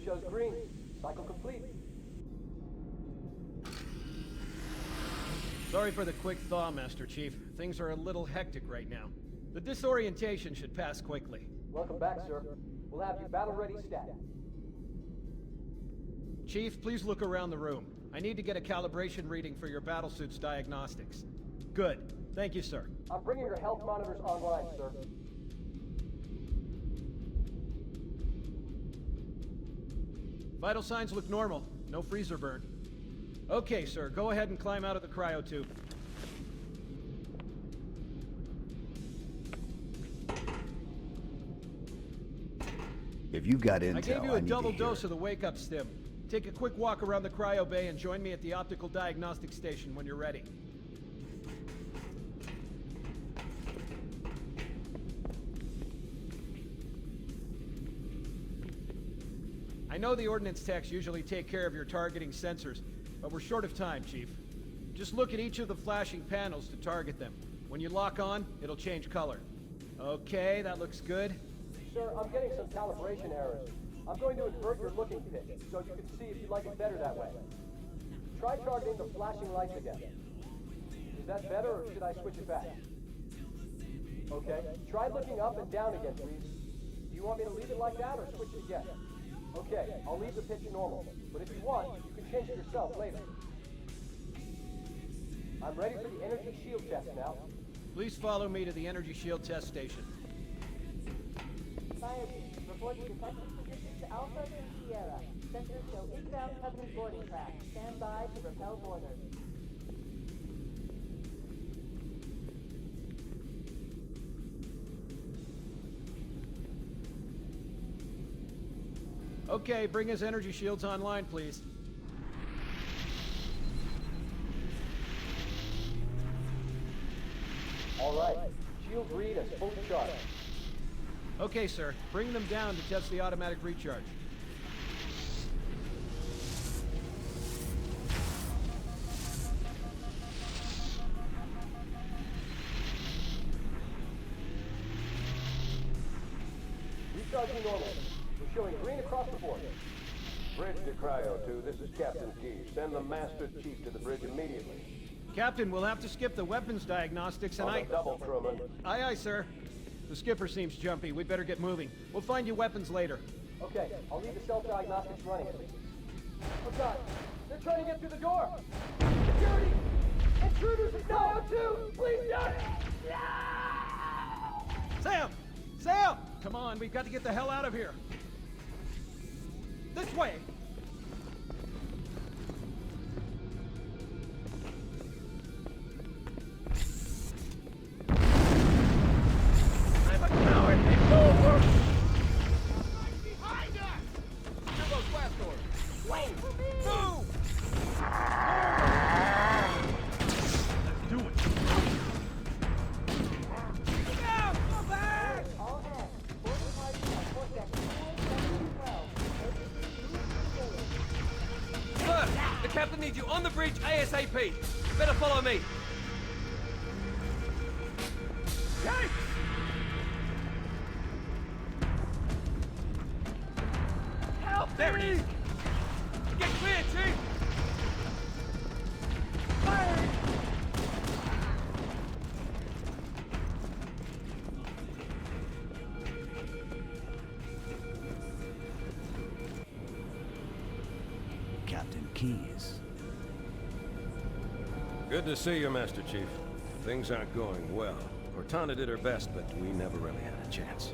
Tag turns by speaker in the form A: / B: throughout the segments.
A: shows green. Cycle complete.
B: Sorry for the quick thaw, Master Chief. Things are a little hectic right now. The disorientation should pass quickly.
A: Welcome back, sir. We'll have you battle-ready stat.
B: Chief, please look around the room. I need to get a calibration reading for your battlesuit's diagnostics. Good. Thank you, sir.
A: I'm bringing your health monitors online, sir.
B: Vital signs look normal. No freezer burn. Okay, sir. Go ahead and climb out of the cryo tube.
C: If you got intel,
B: I gave you a
C: need
B: double
C: to hear
B: dose
C: it.
B: of the wake-up stim. Take a quick walk around the cryo bay and join me at the optical diagnostic station when you're ready. I know the ordnance techs usually take care of your targeting sensors, but we're short of time, Chief. Just look at each of the flashing panels to target them. When you lock on, it'll change color. Okay, that looks good.
A: Sir, I'm getting some calibration errors. I'm going to invert your looking pitch, so you can see if you like it better that way. Try targeting the flashing lights again. Is that better, or should I switch it back? Okay, try looking up and down again, please. Do you want me to leave it like that, or switch it again? Okay, I'll leave the pitch normal, but if you want, you can change it yourself later. I'm ready for the energy shield test now.
B: Please follow me to the energy shield test station.
D: Fire team, reporting detected positions Alpha and Sierra. Sensors show inbound Covenant boarding craft. Stand by to repel boarders.
B: Okay, bring his energy shields online, please.
A: All right, shield read is fully charged.
B: Okay, sir. Bring them down to test the automatic recharge.
A: Recharging normal. We're showing green across the board.
E: Bridge to Cryo 2, this is Captain Key. Send the Master Chief to the bridge immediately.
B: Captain, we'll have to skip the weapons diagnostics and
E: On the double, Truman.
B: Aye, aye, sir. The skipper seems jumpy. We'd better get moving. We'll find you weapons later.
A: Okay, I'll leave the self-diagnostics running at least. Oh God, they're trying to get through the door! Security! Intruders in Cryo 2! Please don't!
B: Sam! Sam! Come on, we've got to get the hell out of here. This way! I'm a coward! It's over!
F: Behind us! Secure those blast doors.
B: Wait! Move! Let's do it!
F: Look out! Go back!
D: All hands. Boarding party at port deck 20712.
G: Sir, the captain needs you on the bridge ASAP. Better follow me.
F: Yikes! Help
G: There it
F: me!
G: is. Get clear, Chief.
F: Fire!
C: Captain Keyes.
E: Good to see you, Master Chief. Things aren't going well. Cortana did her best, but we never really had a chance.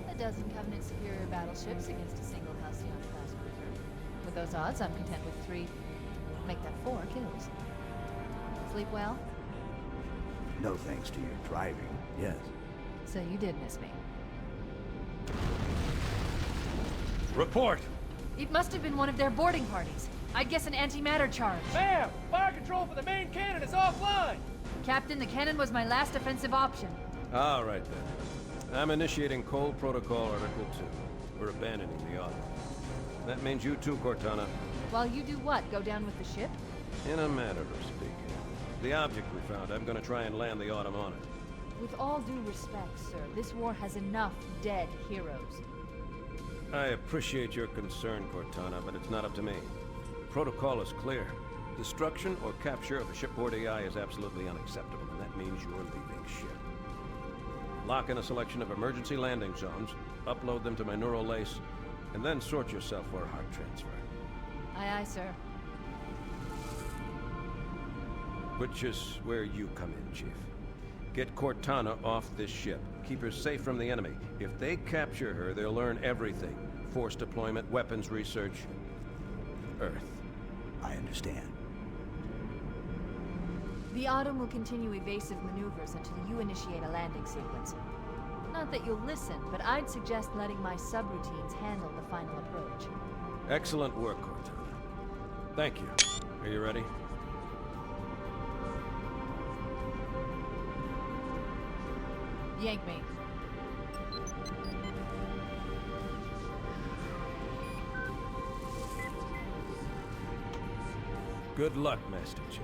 H: A dozen Covenant superior battleships against a single Halcyon-class cruiser. With those odds, I'm content with 3, make that 4 kills. Sleep well?
C: No thanks to your driving, yes.
H: So you did miss me.
E: Report!
H: It must have been one of their boarding parties. I'd guess an antimatter charge.
F: Ma'am! Fire control for the main cannon is offline!
H: Captain, the cannon was my last offensive option.
E: All right, then. I'm initiating Cold Protocol Article 2. We're abandoning the Autumn. That means you too, Cortana.
H: While you do what? Go down with the ship?
E: In a manner of speaking. The object we found, I'm gonna try and land the Autumn on it.
H: With all due respect, sir, this war has enough dead heroes.
E: I appreciate your concern, Cortana, but it's not up to me. Protocol is clear. Destruction or capture of a shipboard AI is absolutely unacceptable, and that means you're leaving ship. Lock in a selection of emergency landing zones, upload them to my neural lace, and then sort yourself for a heart transfer.
H: Aye, aye, sir.
E: Which is where you come in, Chief. Get Cortana off this ship. Keep her safe from the enemy. If they capture her, they'll learn everything. Force deployment, weapons research, Earth.
C: I understand.
H: The Autumn will continue evasive maneuvers until you initiate a landing sequence. Not that you'll listen, but I'd suggest letting my subroutines handle the final approach.
E: Excellent work, Cortana. Thank you. Are you ready?
H: Yank me.
E: Good luck, Master Chief.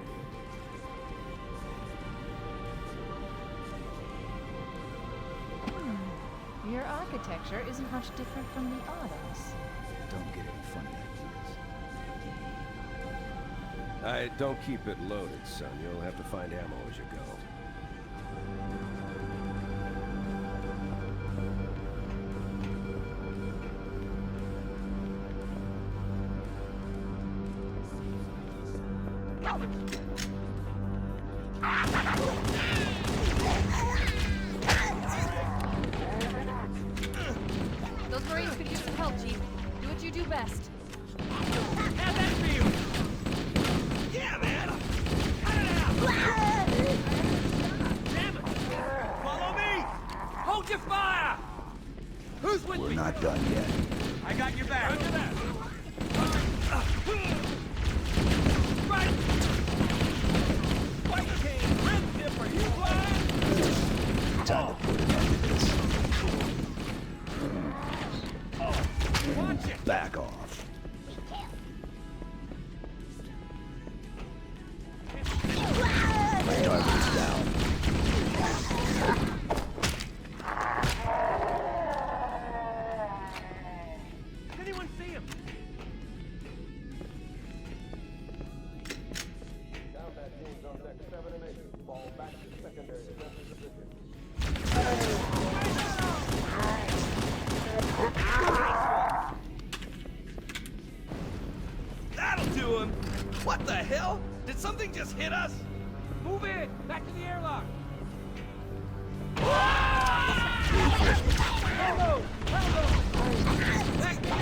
H: Your architecture isn't much different from the Autumn's.
C: Don't get any funny ideas.
E: I don't keep it loaded, son. You'll have to find ammo as you go.
H: Those Marines could use some help, Chief. Do what you do best.
G: How's that feel? Yeah, man! Cut it out! Damn it! Follow me! Hold your fire! Who's with
C: We're
G: me?
C: not done yet.
G: I got your back. Roger that. Right! White team, red dipper, you fly!
C: Time to put an end to this.
G: Watch it!
C: Back off. My target is down.
G: Anyone see him?
A: Combat teams on deck 7 and 8. Fall back to secondary defensive position.
G: That'll do him! What the hell? Did something just hit us? Move in! Back to the airlock! Hello! Hello! Back me up!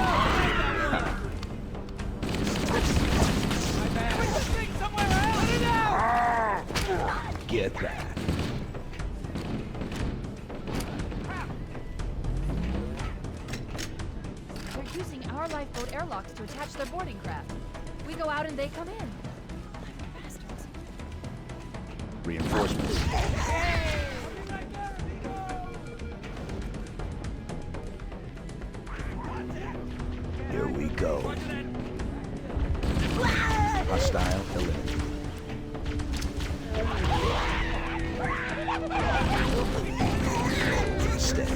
G: My bad. Put this thing somewhere else! Let it out!
C: Get that.
H: They're using our lifeboat airlocks to attach their boarding craft. We go out and they come in. Clever bastards.
C: Reinforcements. Here we go. Hostile eliminated. Steady.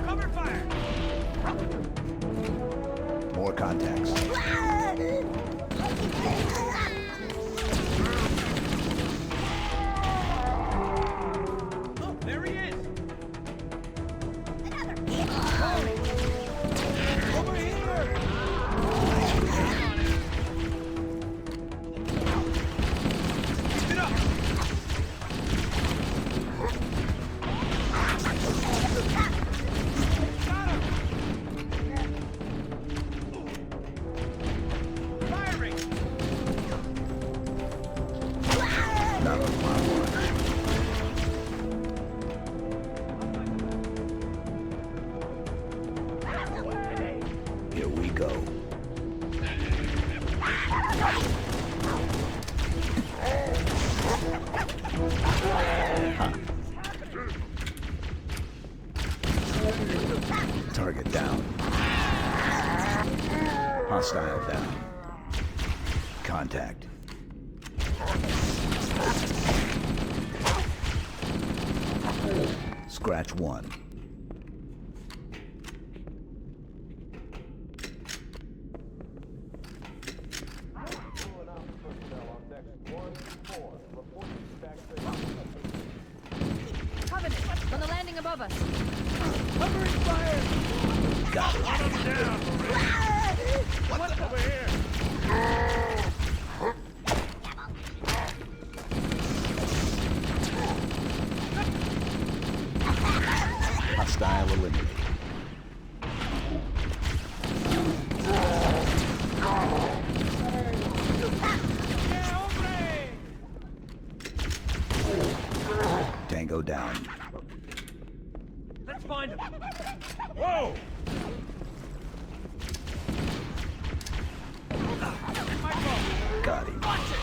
G: Cover fire!
C: More contacts.
G: Oh, there he is! Over here! Keep it up! Got him! Firing!
C: Not on my watch. Here we go. Target down. Hostile down. Contact. Scratch 1.
H: Covenant, on the landing above us.
F: Covering fire!
C: Got it.
F: What's over here?
C: Hostile eliminated.
F: Yeah, hombre!
C: Tango down.
F: Let's find him. Whoa! My fault.
C: Got him.
F: Watch it!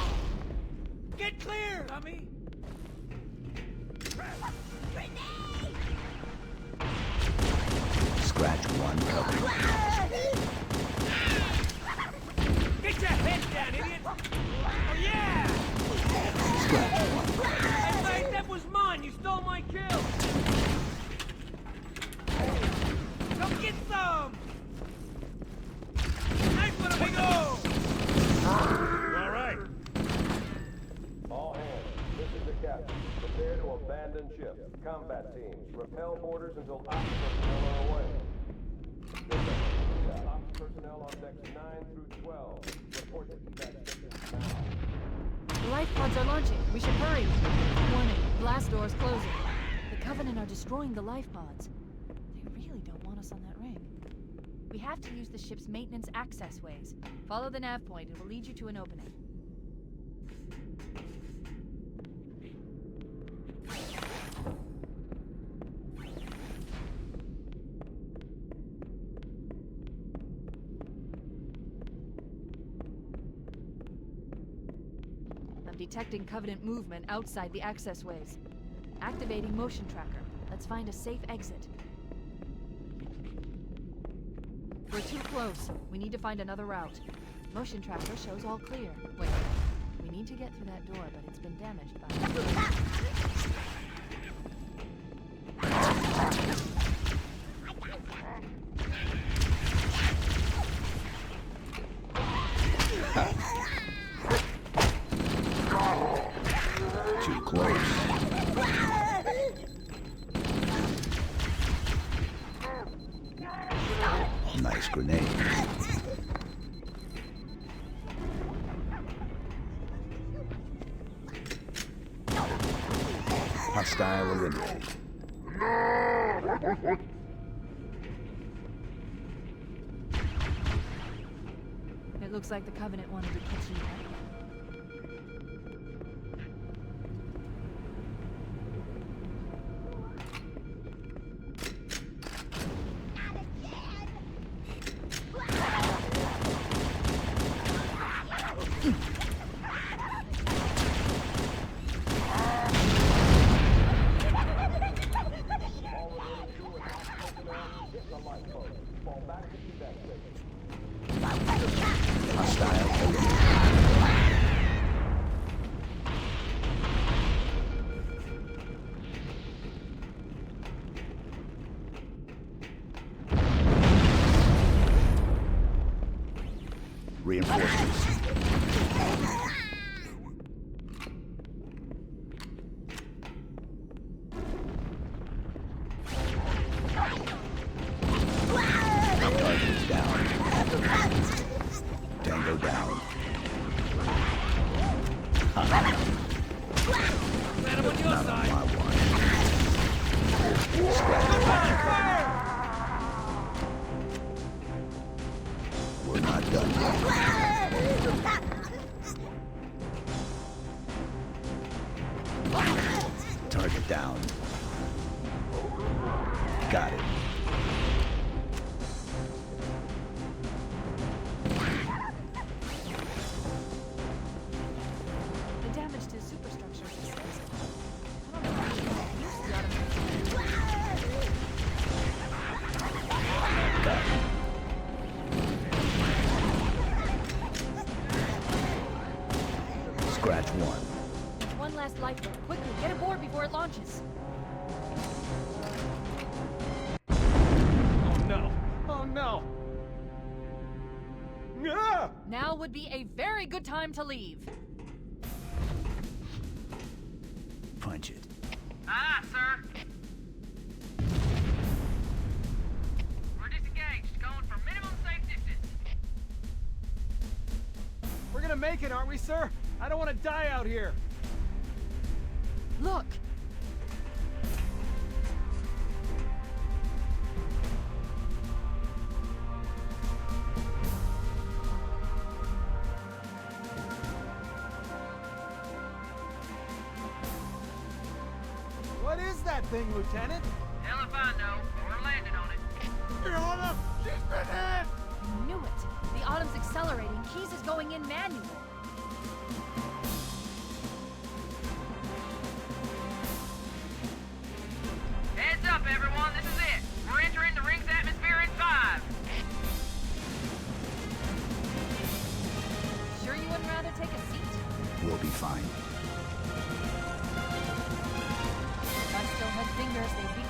F: Get clear, dummy!
C: Scratch 1 covered.
F: Get your head down, idiot! Oh, yeah!
C: Scratch 1.
F: Hey, mate, that was mine! You stole my kill! Come get some! Nice one, amigo! You all right?
A: All hands, this is the captain. Prepare to abandon ship. Combat teams, repel boarders until ops personnel are away. Ops personnel on decks 9 through 12. Report to evac stations now.
H: The life pods are launching. We should hurry. Warning, blast doors closing. The Covenant are destroying the life pods. They really don't want us on that ring. We have to use the ship's maintenance access ways. Follow the nav point. It will lead you to an opening. I'm detecting Covenant movement outside the access ways. Activating motion tracker. Let's find a safe exit. We're too close. We need to find another route. Motion tracker shows all clear. Wait, we need to get through that door, but it's been damaged by...
C: Too close. Nice grenade. Hostile eliminated.
H: It looks like the Covenant wanted to catch you back.
C: Hostile eliminated. Reinforcements. Target is down. Tango down.
F: Let him on your
C: Not on
F: side!
C: my watch. Scratch. We're not done yet. Target down. Got it.
H: The damage to superstructure systems. I don't know how to use the automatic.
C: Got it. Scratch one.
H: There's one last lifeboat. Quickly, get aboard before it launches.
B: Oh no! Oh no! Ah!
H: Now would be a very good time to leave.
C: Punch it.
I: Aye, sir. We're disengaged, going for minimum safe distance.
B: We're gonna make it, aren't we, sir? I don't want to die out here.
H: Look!
B: What is that thing, Lieutenant?
I: Hell if I know, but we're landing on it.
B: She's been hit!
H: I knew it. The Autumn's accelerating. Keys is going in manual.
I: Heads up, everyone, this is it. We're entering the ring's atmosphere in 5.
H: Sure you wouldn't rather take a seat?
C: We'll be fine.
H: If I still had fingers, they'd be